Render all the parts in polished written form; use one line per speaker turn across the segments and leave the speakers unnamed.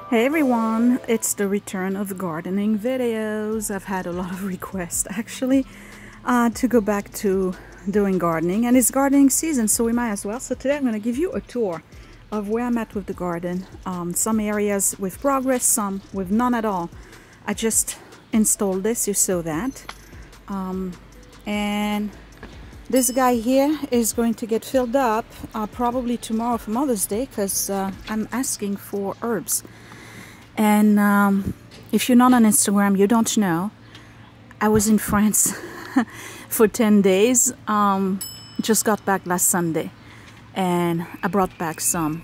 Hey everyone, it's the return of gardening videos. I've had a lot of requests actually to go back to doing gardening, and it's gardening season, so we might as well. So today I'm going to give you a tour of where I'm at with the garden. Some areas with progress, some with none at all. I just installed this, you saw that. And this guy here is going to get filled up probably tomorrow for Mother's Day, because I'm asking for herbs. And if you're not on Instagram, you don't know, I was in France for 10 days. Just got back last Sunday, and I brought back some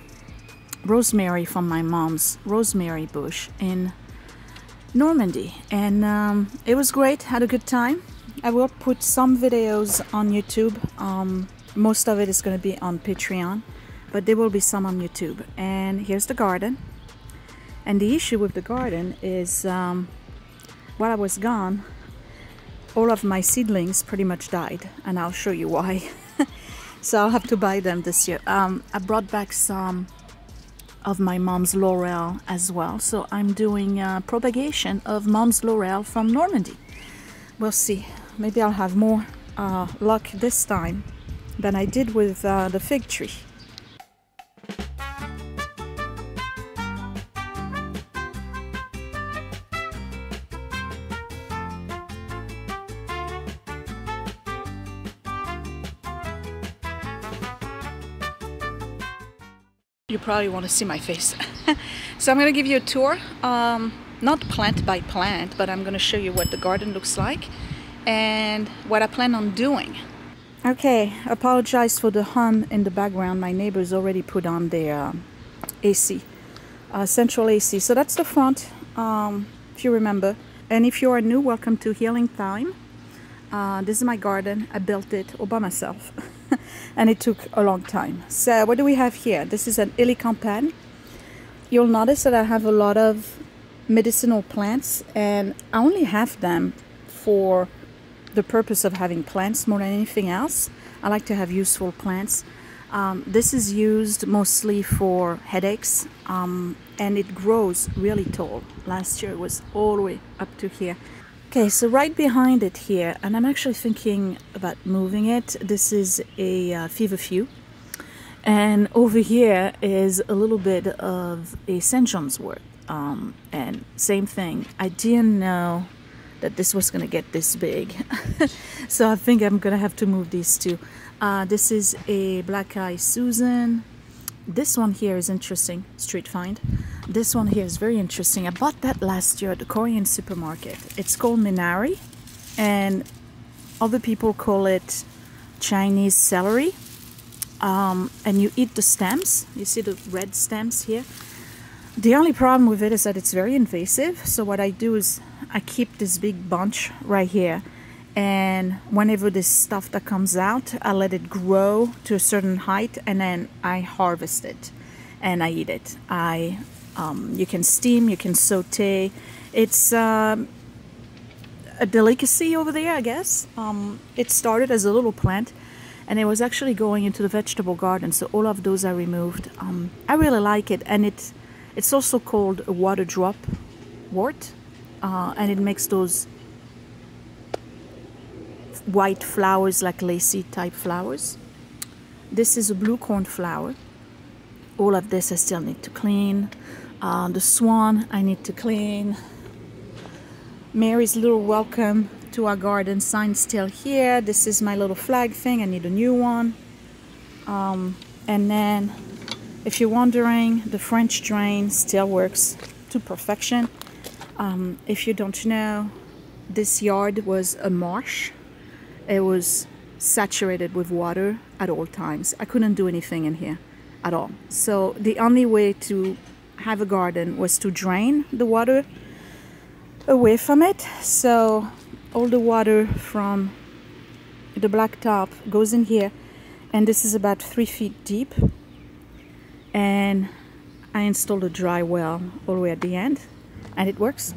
rosemary from my mom's rosemary bush in Normandy, and it was great. Had a good time. I will put some videos on YouTube. Most of it is going to be on Patreon, but there will be some on YouTube. And here's the garden. And the issue with the garden is while I was gone, all of my seedlings pretty much died, and I'll show you why. So I'll have to buy them this year. I brought back some of my mom's laurel as well, so I'm doing propagation of mom's laurel from Normandy. We'll see. Maybe I'll have more luck this time than I did with the fig tree. You probably want to see my face. So I'm going to give you a tour, not plant by plant, but I'm going to show you what the garden looks like and what I plan on doing. Okay, apologize for the hum in the background. My neighbors already put on their AC, central AC. So that's the front, if you remember. And if you are new, welcome to Healing Time. This is my garden. I built it all by myself. And it took a long time. So what do we have here? This is an Illy-Campagne. You'll notice that I have a lot of medicinal plants, and I only have them for the purpose of having plants more than anything else. I like to have useful plants. This is used mostly for headaches, and it grows really tall. Last year it was all the way up to here. Okay, so right behind it here, and I'm actually thinking about moving it. This is a feverfew, and over here is a little bit of a St. John's wort, and same thing. I didn't know that this was going to get this big, so I think I'm going to have to move these two. This is a Black Eye Susan. This one here is interesting, street find. This one here is very interesting. I bought that last year at the Korean supermarket. It's called Minari, and other people call it Chinese celery. And you eat the stems. You see the red stems here? The only problem with it is that it's very invasive. So what I do is I keep this big bunch right here, and whenever this stuff that comes out, I let it grow to a certain height, and then I harvest it and I eat it. You can steam, you can saute. It's a delicacy over there, I guess. It started as a little plant, and it was actually going into the vegetable garden, so all of those I removed. I really like it, and it's also called a water drop wort, and it makes those white flowers, like lacy type flowers. This is a blue cornflower. All of this I still need to clean. The swan I need to clean. Mary's little welcome to our garden sign still here. This is my little flag thing. I need a new one. And then, if you're wondering, the French drain still works to perfection. If you don't know, this yard was a marsh. It was saturated with water at all times. I couldn't do anything in here at all. So the only way to have a garden was to drain the water away from it. So all the water from the blacktop goes in here, and this is about 3 feet deep. And I installed a dry well all the way at the end, and it works.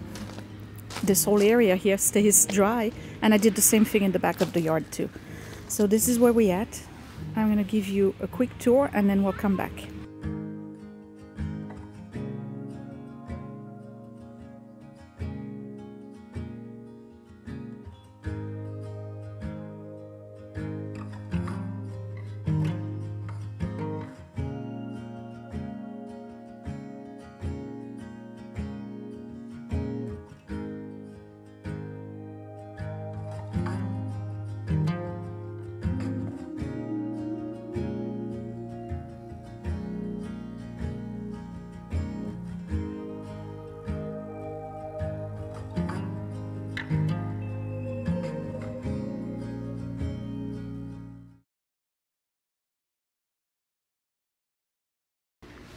This whole area here stays dry, and I did the same thing in the back of the yard too. So this is where we're at. I'm going to give you a quick tour, and then we'll come back.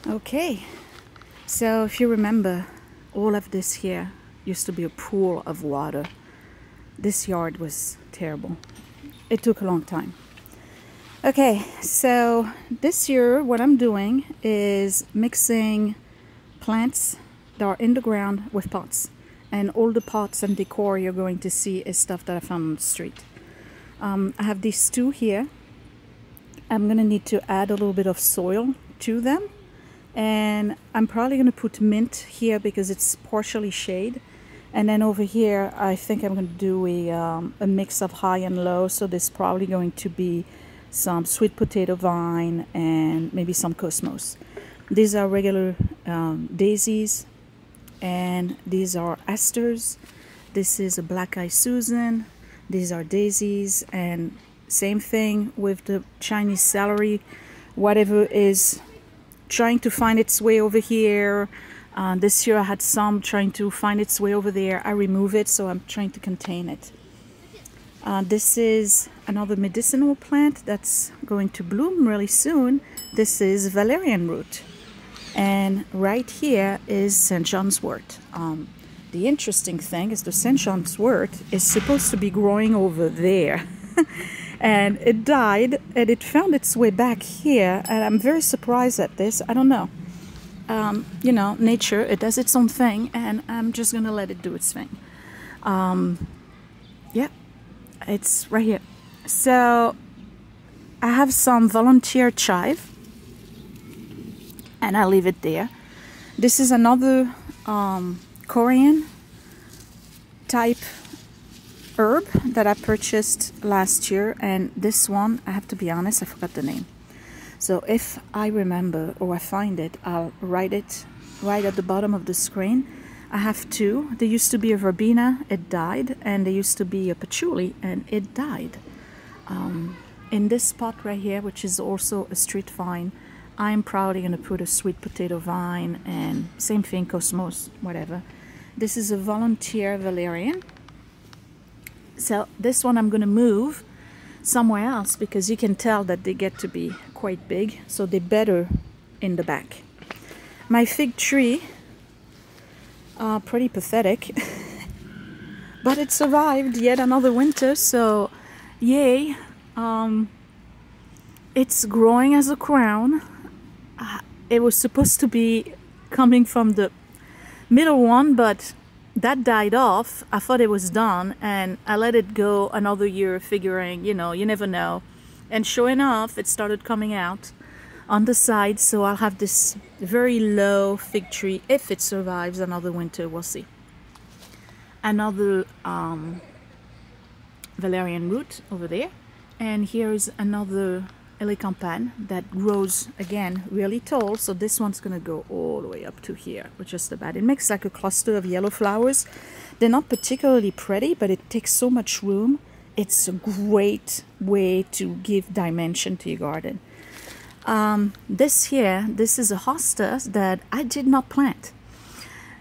Okay, so if you remember, all of this here used to be a pool of water. This yard was terrible. It took a long time. Okay, so this year what I'm doing is mixing plants that are in the ground with pots. And all the pots and decor you're going to see is stuff that I found on the street. I have these two here. I'm going to need to add a little bit of soil to them. And I'm probably going to put mint here because it's partially shade. And then over here, I think I'm going to do a mix of high and low. So there's probably going to be some sweet potato vine and maybe some cosmos. These are regular daisies, and these are asters. This is a black-eyed Susan. These are daisies, and same thing with the Chinese celery. Whatever is trying to find its way over here. This year I had some trying to find its way over there. I remove it, so I'm trying to contain it. This is another medicinal plant that's going to bloom really soon. This is valerian root. And right here is St. John's wort. The interesting thing is the St. John's wort is supposed to be growing over there. And it died and it found its way back here. And I'm very surprised at this. I don't know. You know, nature, it does its own thing. And I'm just going to let it do its thing. Yeah, it's right here. So I have some volunteer chive. And I'll leave it there. This is another Korean type herb that I purchased last year, and this one, I have to be honest, I forgot the name. So if I remember or I find it, I'll write it right at the bottom of the screen. I have two. There used to be a verbena, it died, and there used to be a patchouli, and it died. In this spot right here, which is also a street vine, I'm probably going to put a sweet potato vine, and same thing, cosmos, whatever. This is a volunteer valerian. So this one I'm going to move somewhere else because you can tell that they get to be quite big, so they're better in the back. My fig tree, pretty pathetic, but it survived yet another winter, so yay. It's growing as a crown. It was supposed to be coming from the middle one, but that died off. I thought it was done, and I let it go another year, figuring, you know, you never know. And sure enough, it started coming out on the side, so I'll have this very low fig tree. If it survives another winter, we'll see. Another valerian root over there, and here's another elecampane that grows again really tall, so this one's gonna go all the way up to here, which is the bad. It makes like a cluster of yellow flowers. They're not particularly pretty, but it takes so much room. It's a great way to give dimension to your garden. This is a hostas that I did not plant.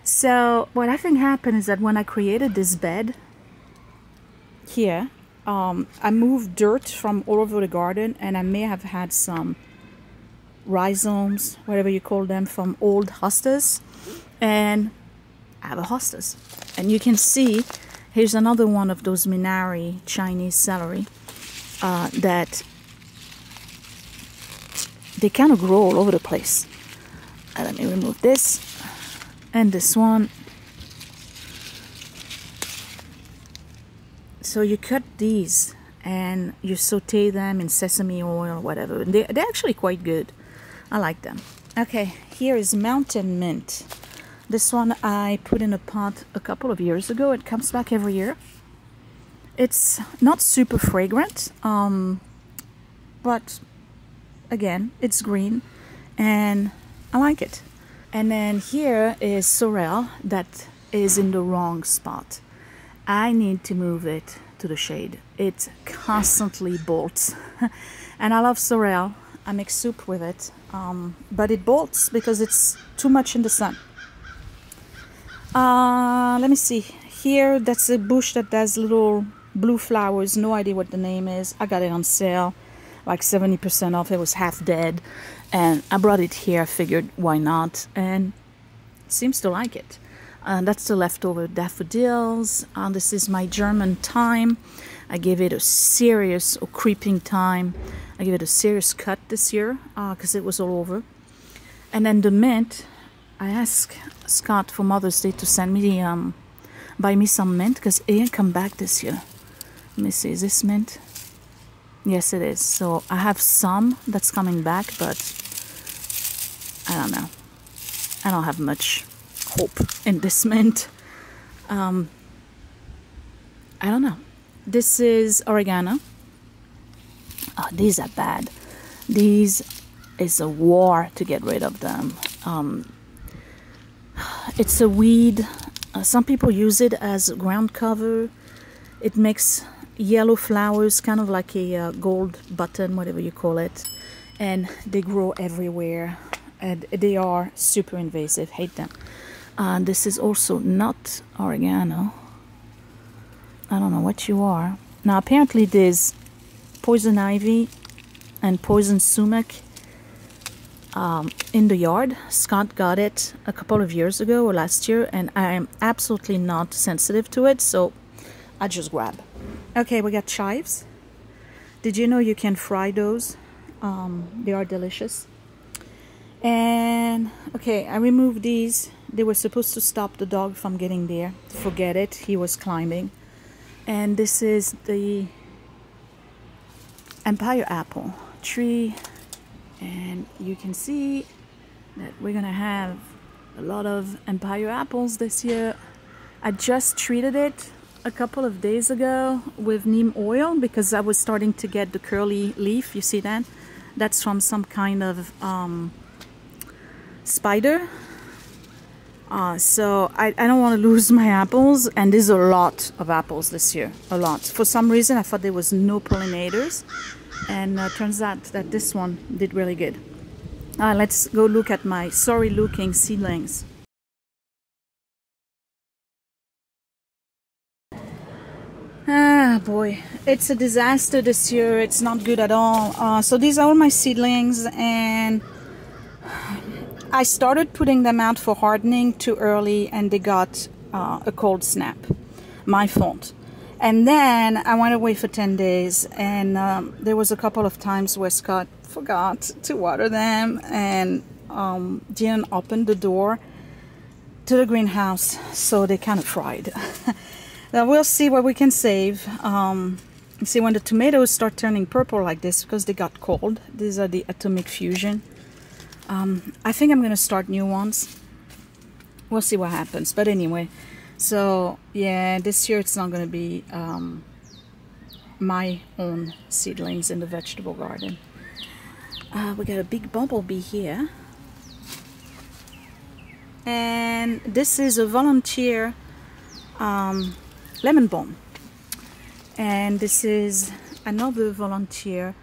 So what I think happened is that when I created this bed here, I moved dirt from all over the garden, and I may have had some rhizomes, whatever you call them, from old hostas, and I have a hostas. And you can see, here's another one of those Minari Chinese celery that they kind of grow all over the place. Let me remove this and this one. So you cut these and you saute them in sesame oil or whatever. They're actually quite good. I like them. Okay, here is mountain mint. This one I put in a pot a couple of years ago. It comes back every year. It's not super fragrant, but again, it's green and I like it. And then here is sorrel that is in the wrong spot. I need to move it to the shade. It constantly bolts. And I love sorrel. I make soup with it. But it bolts because it's too much in the sun. Let me see. Here, that's a bush that does little blue flowers. No idea what the name is. I got it on sale like 70% off. It was half dead, and I brought it here. I figured why not, and it seems to like it. That's the leftover daffodils. This is my German thyme. I gave it a serious creeping thyme. I gave it a serious cut this year because it was all over. And then the mint, I asked Scott for Mother's Day to send me buy me some mint because it didn't come back this year. Let me see, is this mint? Yes, it is. So I have some that's coming back, but I don't know. I don't have much hope in this mint. I don't know. This is oregano. Oh, these are bad. These is a war to get rid of them. It's a weed. Some people use it as ground cover. It makes yellow flowers, kind of like a gold button, whatever you call it, and they grow everywhere, and they are super invasive. Hate them. This is also not oregano. I don't know what you are. Now apparently there's poison ivy and poison sumac in the yard. Scott got it a couple of years ago or last year, and I am absolutely not sensitive to it, so I just grab. Okay, we got chives. Did you know you can fry those? They are delicious. And okay, I removed these. They were supposed to stop the dog from getting there. Forget it, he was climbing. And this is the Empire apple tree, and you can see that we're gonna have a lot of Empire apples this year. I just treated it a couple of days ago with neem oil because I was starting to get the curly leaf. You see that? That's from some kind of spider. So I don't want to lose my apples, and there's a lot of apples this year, a lot. For some reason I thought there was no pollinators, and turns out that this one did really good. Let's go look at my sorry looking seedlings. Ah boy, it's a disaster this year. It's not good at all. So these are all my seedlings, and I started putting them out for hardening too early, and they got a cold snap. My fault. And then I went away for 10 days, and there was a couple of times where Scott forgot to water them and didn't open the door to the greenhouse, so they kind of fried. Now we'll see what we can save. You see, when the tomatoes start turning purple like this because they got cold, these are the Atomic Fusion. I think I'm gonna start new ones. We'll see what happens. But anyway, so yeah, this year it's not gonna be my own seedlings in the vegetable garden. We got a big bumblebee here, and this is a volunteer lemon balm, and this is another volunteer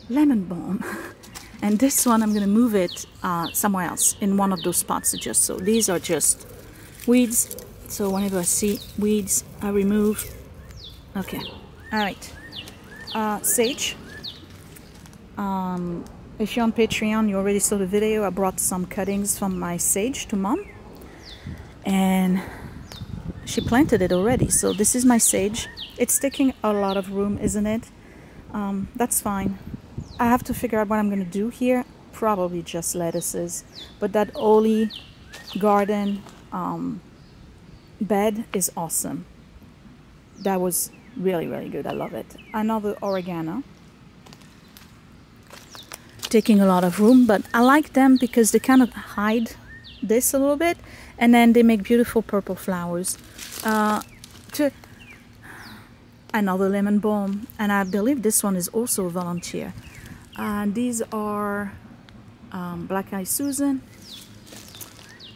lemon balm. And this one, I'm going to move it somewhere else in one of those spots. Just so these are just weeds. So whenever I see weeds, I remove. Okay. All right. Sage. If you're on Patreon, you already saw the video. I brought some cuttings from my sage to Mom, and she planted it already. So this is my sage. It's taking a lot of room, isn't it? That's fine. I have to figure out what I'm going to do here. Probably just lettuces. But that Oli garden bed is awesome. That was really, really good. I love it. Another oregano. Taking a lot of room, but I like them because they kind of hide this a little bit, and then they make beautiful purple flowers. Another lemon balm, and I believe this one is also a volunteer. These are Black Eye Susan.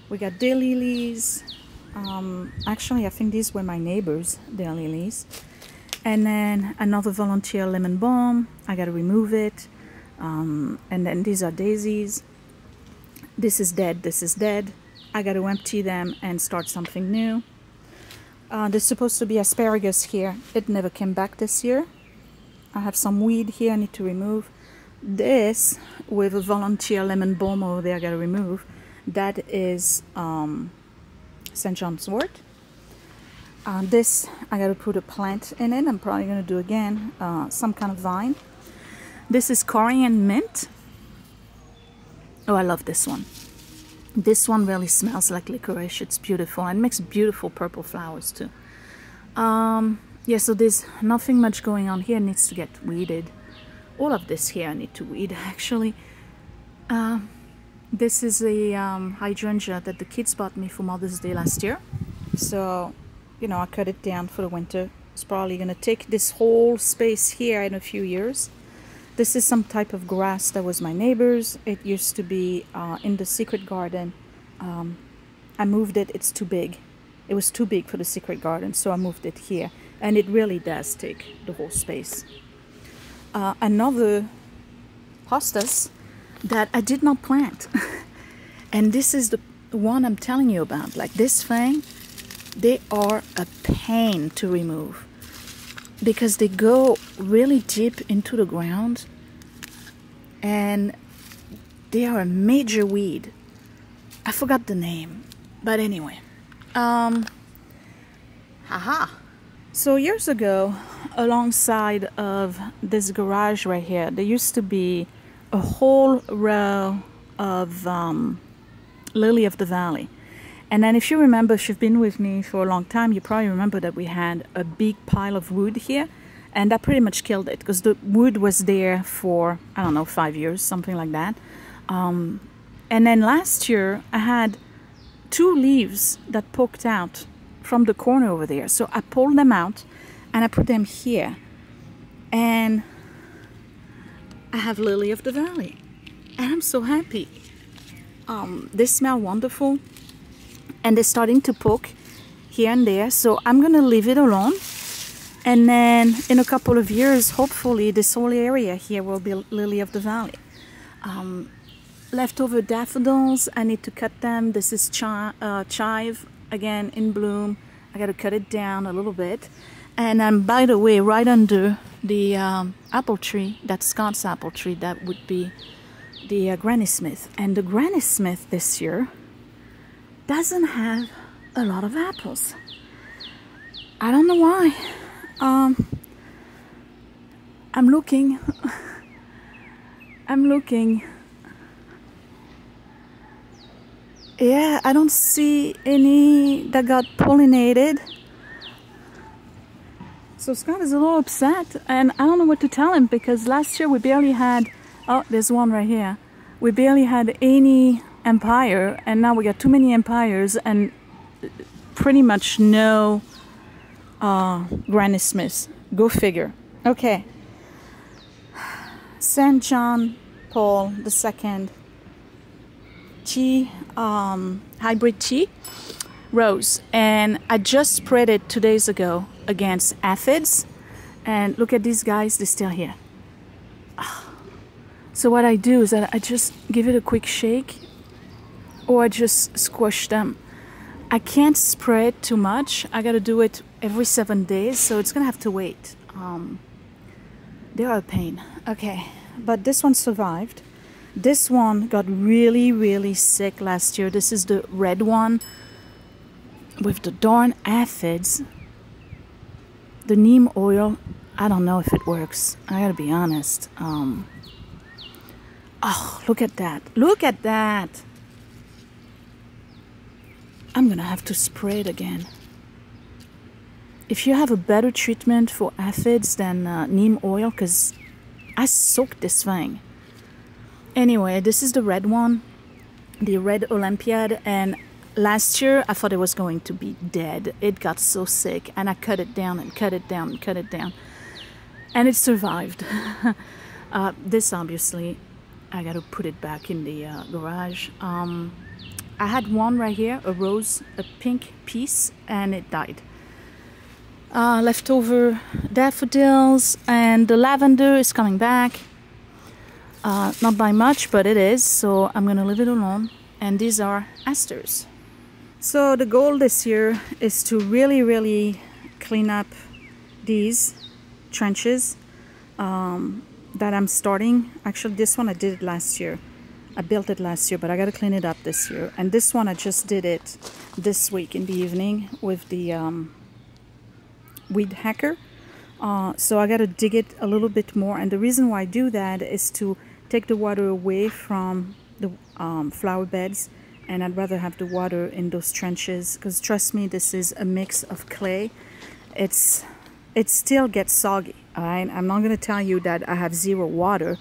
We got daylilies. Actually, I think these were my neighbors' daylilies. And then another volunteer lemon balm. I gotta remove it. And then these are daisies. This is dead. This is dead. I gotta empty them and start something new. There's supposed to be asparagus here. It never came back this year. I have some weed here I need to remove. This, with a volunteer lemon balm over there I gotta remove, that is St. John's wort. This, I gotta put a plant in it. I'm probably gonna do again some kind of vine. This is coriander mint. Oh, I love this one. This one really smells like licorice. It's beautiful and makes beautiful purple flowers too. Yeah, so there's nothing much going on here. It needs to get weeded. All of this here I need to weed actually. This is a hydrangea that the kids bought me for Mother's Day last year. So, you know, I cut it down for the winter. It's probably gonna take this whole space here in a few years. This is some type of grass that was my neighbor's. It used to be in the secret garden. I moved it, it's too big. It was too big for the secret garden, so I moved it here. And it really does take the whole space. Another hostas that I did not plant. And this is the one I'm telling you about. Like this thing, they are a pain to remove, because they go really deep into the ground and they are a major weed. I forgot the name, but anyway. So years ago, alongside of this garage right here, there used to be a whole row of lily of the valley. And then if you remember, if you've been with me for a long time, you probably remember that we had a big pile of wood here, and that pretty much killed it, because the wood was there for, I don't know, 5 years, something like that. And then last year I had 2 leaves that poked out from the corner over there. So I pulled them out and I put them here, and I have lily of the valley, and I'm so happy. They smell wonderful. And they're starting to poke here and there, so I'm gonna leave it alone. And then in a couple of years, hopefully this whole area here will be lily of the valley. Leftover daffodils, I need to cut them. This is chive, again in bloom. I gotta cut it down a little bit. And by the way, right under the apple tree, that's Scott's apple tree, that would be the Granny Smith. And the Granny Smith this year doesn't have a lot of apples. I don't know why. I'm looking. Yeah, I don't see any that got pollinated. So Scott is a little upset, and I don't know what to tell him, because last year we barely had, oh, there's one right here. We barely had any empire, and now we got too many empires and pretty much no Granny Smiths. Go figure. Okay. St. John Paul II tea, hybrid tea rose, and I just sprayed it 2 days ago against aphids, and look at these guys, they're still here. So what I do is that I just give it a quick shake, or I just squash them. I can't spray it too much. I gotta do it every 7 days, so it's gonna have to wait. They are a pain. Okay, but this one survived. This one got really, really sick last year. This is the red one with the darn aphids. The neem oil, I don't know if it works. I gotta be honest. Oh, look at that. Look at that. I'm gonna have to spray it again. If you have a better treatment for aphids than neem oil, because I soaked this thing. Anyway, this is the red one, the red Olympiad, and last year I thought it was going to be dead. It got so sick, and I cut it down and cut it down and cut it down, and it survived. This obviously, I got to put it back in the garage. I had one right here, a rose, a pink piece, and it died. Leftover daffodils, and the lavender is coming back. Not by much, but it is, so I'm gonna leave it alone. And these are asters. So the goal this year is to really clean up these trenches. that I'm starting. Actually, this one I did it last year. I built it last year, but I got to clean it up this year. And this one I just did it this week in the evening with the weed hacker. So I got to dig it a little bit more. And the reason why I do that is to take the water away from the flower beds. And I'd rather have the water in those trenches, because trust me, this is a mix of clay. It still gets soggy. All right? I'm not going to tell you that I have zero water.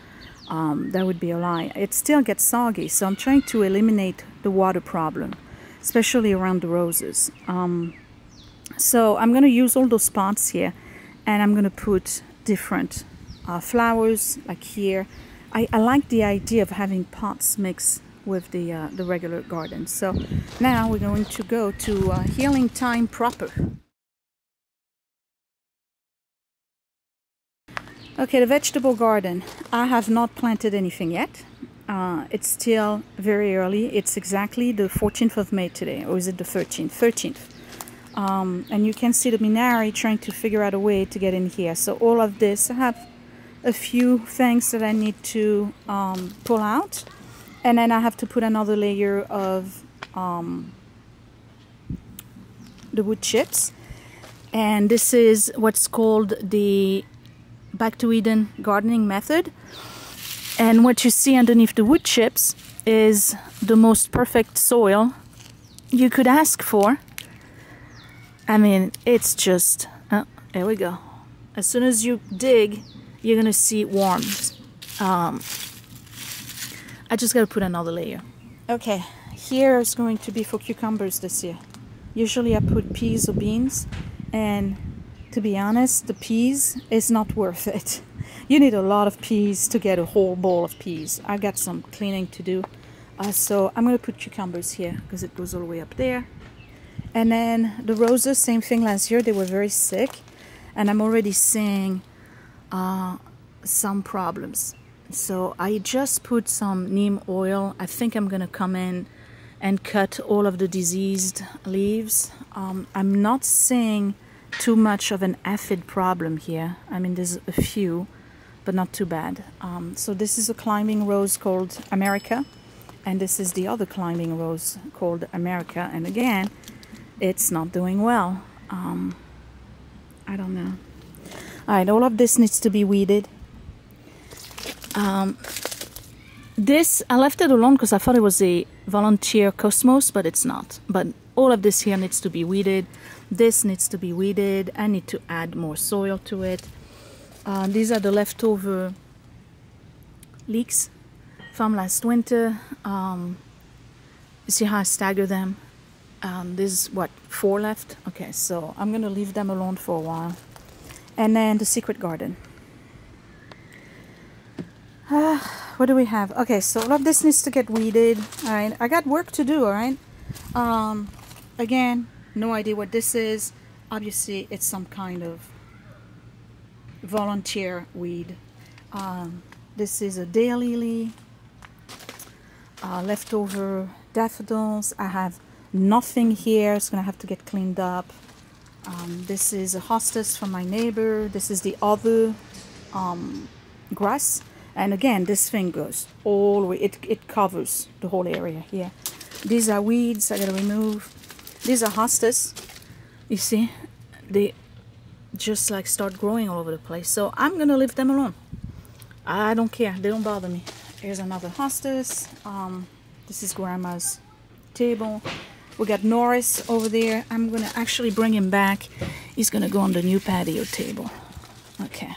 That would be a lie. It still gets soggy, so I'm trying to eliminate the water problem, especially around the roses. So I'm going to use all those pots here, and I'm going to put different flowers, like here. I like the idea of having pots mixed with the regular garden. So now we're going to go to healing time proper. Okay, the vegetable garden. I have not planted anything yet. It's still very early. It's exactly the 14th of May today, or is it the 13th? 13th. And you can see the Minari trying to figure out a way to get in here. So all of this, I have a few things that I need to pull out. And then I have to put another layer of the wood chips. And this is what's called the Back to Eden gardening method. And what you see underneath the wood chips is the most perfect soil you could ask for. I mean, it's just, oh, there we go. As soon as you dig, you're gonna see worms. I just gotta put another layer. Okay, here is going to be for cucumbers this year. Usually I put peas or beans, and to be honest, the peas is not worth it. You need a lot of peas to get a whole bowl of peas. I got some cleaning to do. So I'm going to put cucumbers here because it goes all the way up there. And then the roses, same thing last year. They were very sick. And I'm already seeing some problems. So I just put some neem oil. I think I'm going to come in and cut all of the diseased leaves. I'm not seeing too much of an aphid problem here. I mean, there's a few, but not too bad. So this is a climbing rose called America, and this is the other climbing rose called America, and again, it's not doing well. I don't know. All right, all of this needs to be weeded. This, I left it alone because I thought it was a volunteer cosmos, but it's not. But all of this here needs to be weeded. This needs to be weeded. I need to add more soil to it. These are the leftover leeks from last winter. You see how I stagger them? There's what, 4 left? Okay, so I'm gonna leave them alone for a while. And then the secret garden. What do we have? Okay, so all of this needs to get weeded. All right, I got work to do. All right. Again, no idea what this is. Obviously, it's some kind of volunteer weed. This is a daylily, leftover daffodils. I have nothing here. It's gonna have to get cleaned up. This is a hostas from my neighbor. This is the other grass. And again, this thing goes all the way. It covers the whole area here. These are weeds I gotta remove. These are hostas. You see, they just like start growing all over the place. So I'm gonna leave them alone. I don't care. They don't bother me. Here's another hostas. This is Grandma's table. We got Norris over there. I'm gonna actually bring him back. He's gonna go on the new patio table. Okay.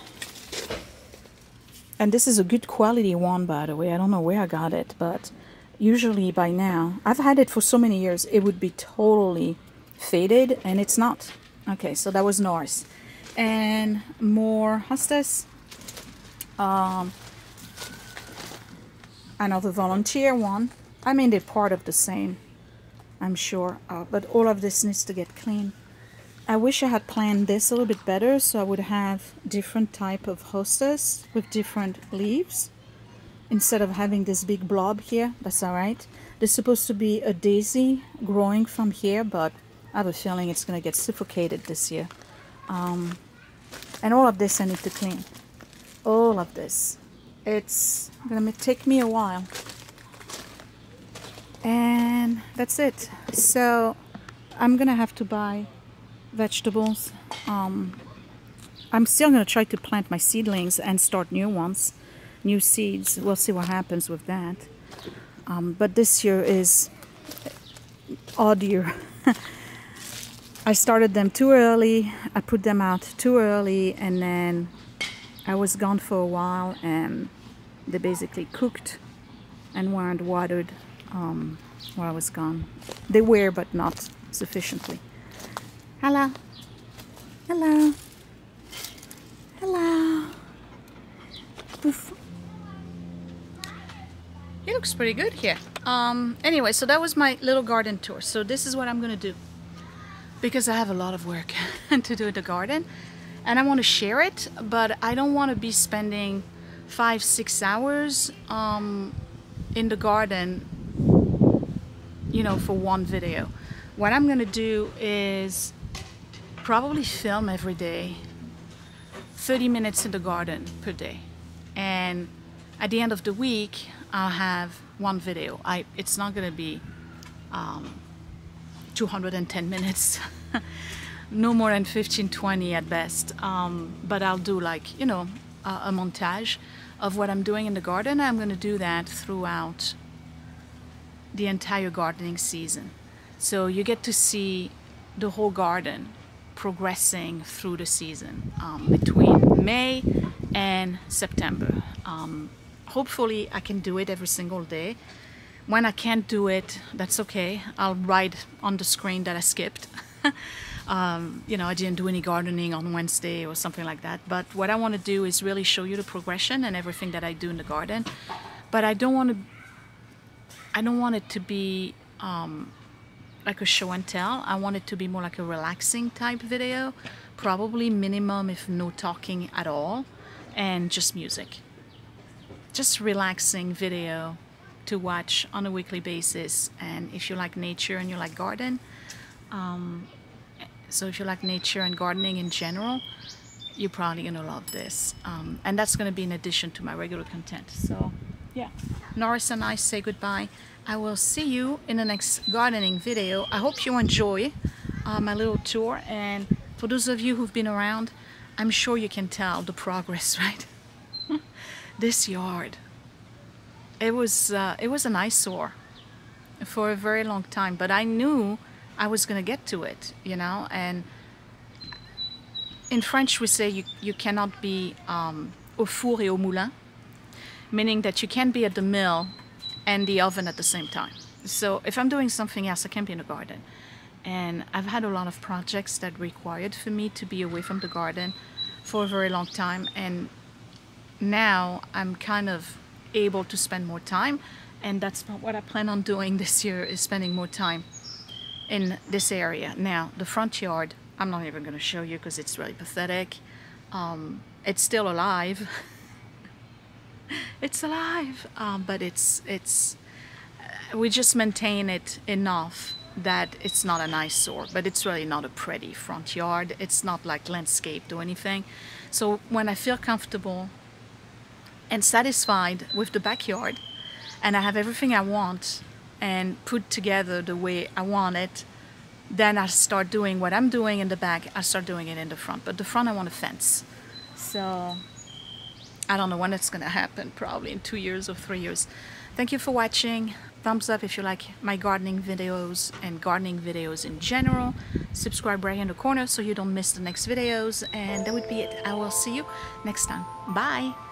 And this is a good quality one, by the way. I don't know where I got it, but usually by now, I've had it for so many years, it would be totally faded, and it's not. Okay, so that was Norris. And more hostas. Another volunteer one. I mean, they're part of the same, I'm sure. But all of this needs to get clean. I wish I had planned this a little bit better, so I would have different type of hostas with different leaves instead of having this big blob here. That's all right. There's supposed to be a daisy growing from here, but I have a feeling it's going to get suffocated this year. And all of this I need to clean. All of this. It's gonna take me a while. And that's it. So I'm gonna have to buy vegetables. I'm still gonna try to plant my seedlings and start new ones, new seeds. We'll see what happens with that. But this year is odd year. I started them too early. I put them out too early, and then I was gone for a while, and they basically cooked and weren't watered while I was gone. They were, but not sufficiently. Hello. Hello. Hello. Oof. It looks pretty good here. Anyway, so that was my little garden tour. So this is what I'm gonna do, because I have a lot of work to do in the garden, and I want to share it, but I don't want to be spending 5-6 hours in the garden, you know, for one video. What I'm gonna do is probably film every day 30 minutes in the garden per day, and at the end of the week I'll have one video. It's not gonna be 210 minutes no more than 15-20 at best, but I'll do, like, you know, a montage of what I'm doing in the garden. I'm going to do that throughout the entire gardening season, so you get to see the whole garden progressing through the season, between May and September. Hopefully I can do it every single day. When I can't do it, that's okay. I'll write on the screen that I skipped. You know, I didn't do any gardening on Wednesday or something like that. But what I want to do is really show you the progression and everything that I do in the garden. But I don't want it to be like a show and tell. I want it to be more like a relaxing type video, probably minimum if no talking at all, and just music. Just relaxing video to watch on a weekly basis. And if you like nature and you like garden, so if you like nature and gardening in general, you're probably gonna love this, and that's gonna be in addition to my regular content. So yeah, Norris and I say goodbye. I will see you in the next gardening video. I hope you enjoy my little tour, and for those of you who've been around, I'm sure you can tell the progress, right? This yard, it was an eyesore for a very long time, but I knew I was gonna get to it, you know. And in French we say you cannot be au four et au moulin, meaning that you can't be at the mill and the oven at the same time. So if I'm doing something else, I can't be in the garden. And I've had a lot of projects that required for me to be away from the garden for a very long time, and now I'm kind of able to spend more time, and that's not what I plan on doing this year, is spending more time in this area. Now the front yard, I'm not even going to show you because it's really pathetic. It's still alive. It's alive, but we just maintain it enough that it's not an eyesore, but it's really not a pretty front yard. It's not like landscaped or anything. So when I feel comfortable and satisfied with the backyard, and I have everything I want and put together the way I want it, then I start doing what I'm doing in the back. I start doing it in the front, but the front I want a fence. So I don't know when it's gonna happen, probably in 2 years or 3 years. Thank you for watching. Thumbs up if you like my gardening videos and gardening videos in general. Subscribe right in the corner so you don't miss the next videos, and that would be it. I will see you next time. Bye.